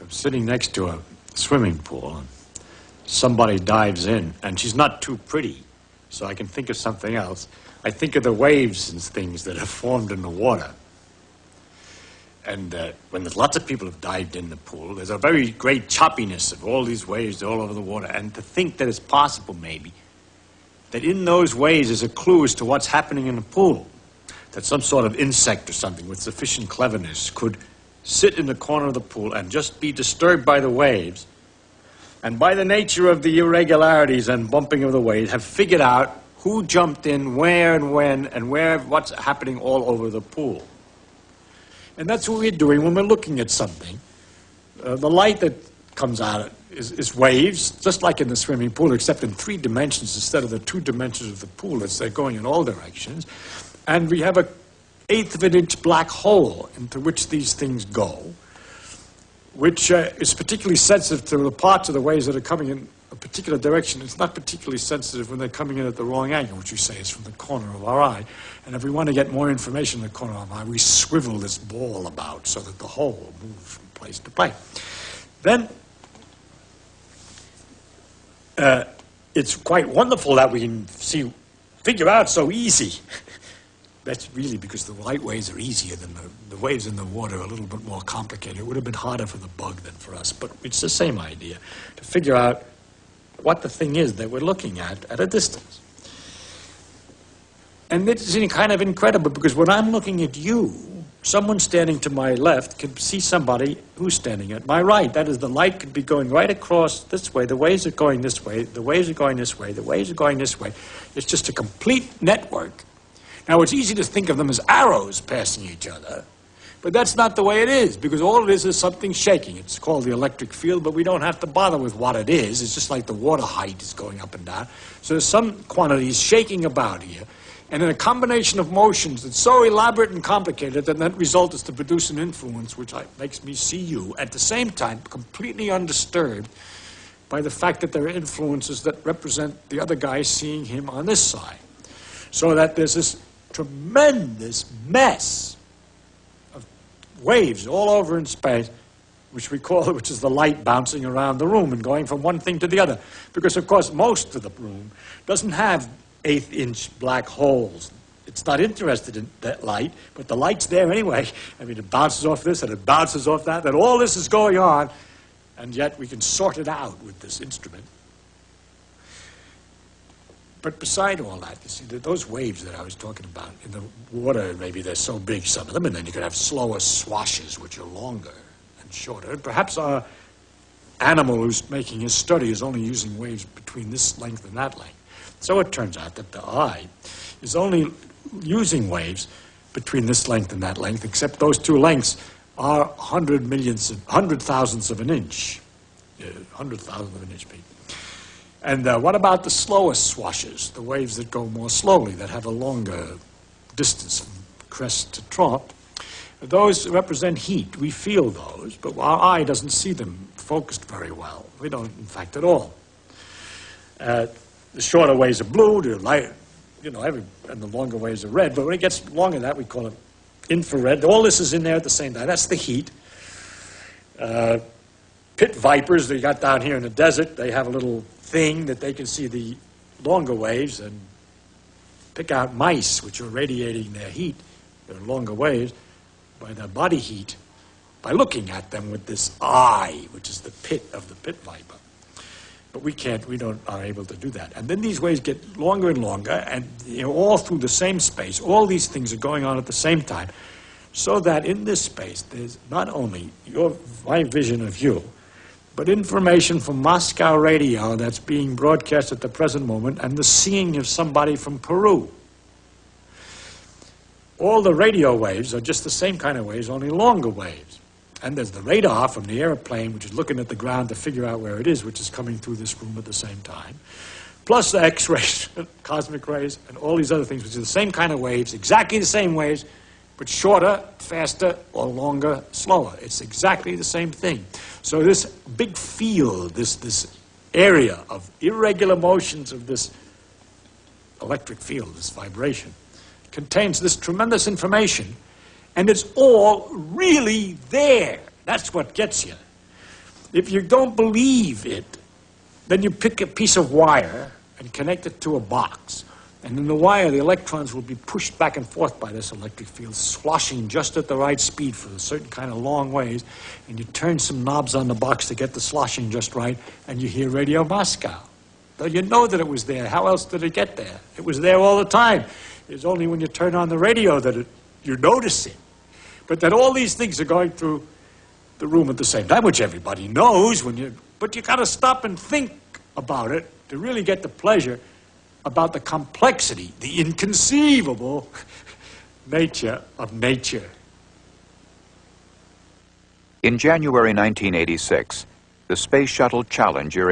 I'm sitting next to a swimming pool, and somebody dives in, and she's not too pretty, so I can think of something else. I think of the waves and things that have formed in the water. And when there's lots of people have dived in the pool, there's a very great choppiness of all these waves all over the water. And to think that it's possible, maybe, that in those waves is a clue as to what's happening in the pool. That some sort of insect or something with sufficient cleverness could sit in the corner of the pool and just be disturbed by the waves, and by the nature of the irregularities and bumping of the waves, have figured out who jumped in, where and when, and what's happening all over the pool. And that's what we're doing when we're looking at something. The light that comes out is waves, just like in the swimming pool, except in 3 dimensions instead of the 2 dimensions of the pool. They're going in all directions. And we have an 1/8 of an inch black hole into which these things go, which is particularly sensitive to the parts of the waves that are coming in a particular direction. It's not particularly sensitive when they're coming in at the wrong angle, which we say is from the corner of our eye. And if we want to get more information in the corner of our eye, we swivel this ball about so that the hole moves from place to place. Then it's quite wonderful that we can figure out so easy. That's really because the light waves are easier than the waves in the water are a little bit more complicated. It would have been harder for the bug than for us, but it's the same idea, to figure out what the thing is that we're looking at a distance. And it's kind of incredible, because when I'm looking at you, someone standing to my left can see somebody who's standing at my right. That is, the light could be going right across this way, the waves are going this way, the waves are going this way, the waves are going this way. It's just a complete network. Now, it's easy to think of them as arrows passing each other, but that's not the way it is, because all it is something shaking. It's called the electric field, but we don't have to bother with what it is. It's just like the water height is going up and down. So there's some quantities shaking about here, and in a combination of motions that's so elaborate and complicated that that result is to produce an influence which makes me see you, at the same time completely undisturbed by the fact that there are influences that represent the other guy seeing him on this side. So that there's this tremendous mess of waves all over in space, which is the light bouncing around the room and going from one thing to the other. Because, of course, most of the room doesn't have 1/8 inch black holes. It's not interested in that light, but the light's there anyway. I mean, it bounces off this and it bounces off that, and all this is going on, and yet we can sort it out with this instrument. But beside all that, you see, those waves that I was talking about in the water, maybe they're so big, some of them, and then you could have slower swashes, which are longer and shorter. And perhaps our animal who's making his study is only using waves between this length and that length. So it turns out that the eye is only using waves between this length and that length, except those 2 lengths are 100 thousandths of an inch. 100 thousandths of an inch, Pete. And what about the slower swashes, the waves that go more slowly, that have a longer distance from crest to trough? Those represent heat. We feel those, but our eye doesn't see them focused very well. We don't, in fact, at all. The shorter waves are blue, the light, and the longer waves are red. But when it gets longer than that, we call it infrared. All this is in there at the same time. That's the heat. Pit vipers that you got down here in the desert, they have a little thing that they can see the longer waves and pick out mice, which are radiating their heat, their longer waves, by their body heat, by looking at them with this eye, which is the pit of the pit viper. But we aren't able to do that. And then these waves get longer and longer, and all through the same space, all these things are going on at the same time, so that in this space, there's not only my vision of you, but information from Moscow radio that's being broadcast at the present moment, and the seeing of somebody from Peru. All the radio waves are just the same kind of waves, only longer waves. And there's the radar from the airplane, which is looking at the ground to figure out where it is, which is coming through this room at the same time. Plus the X-rays, cosmic rays, and all these other things, which are the same kind of waves, exactly the same waves, but shorter, faster, or longer, slower. It's exactly the same thing. So this big field, this area of irregular motions of this electric field, this vibration, contains this tremendous information, and it's all really there. That's what gets you. If you don't believe it, then you pick a piece of wire and connect it to a box. And in the wire, the electrons will be pushed back and forth by this electric field, sloshing just at the right speed for a certain kind of long ways. And you turn some knobs on the box to get the sloshing just right, and you hear Radio Moscow. Though you know that it was there. How else did it get there? It was there all the time. It's only when you turn on the radio that you notice it. But that all these things are going through the room at the same time, which everybody knows. But you got to stop and think about it to really get the pleasure about the complexity, the inconceivable nature of nature. In January 1986, the Space Shuttle Challenger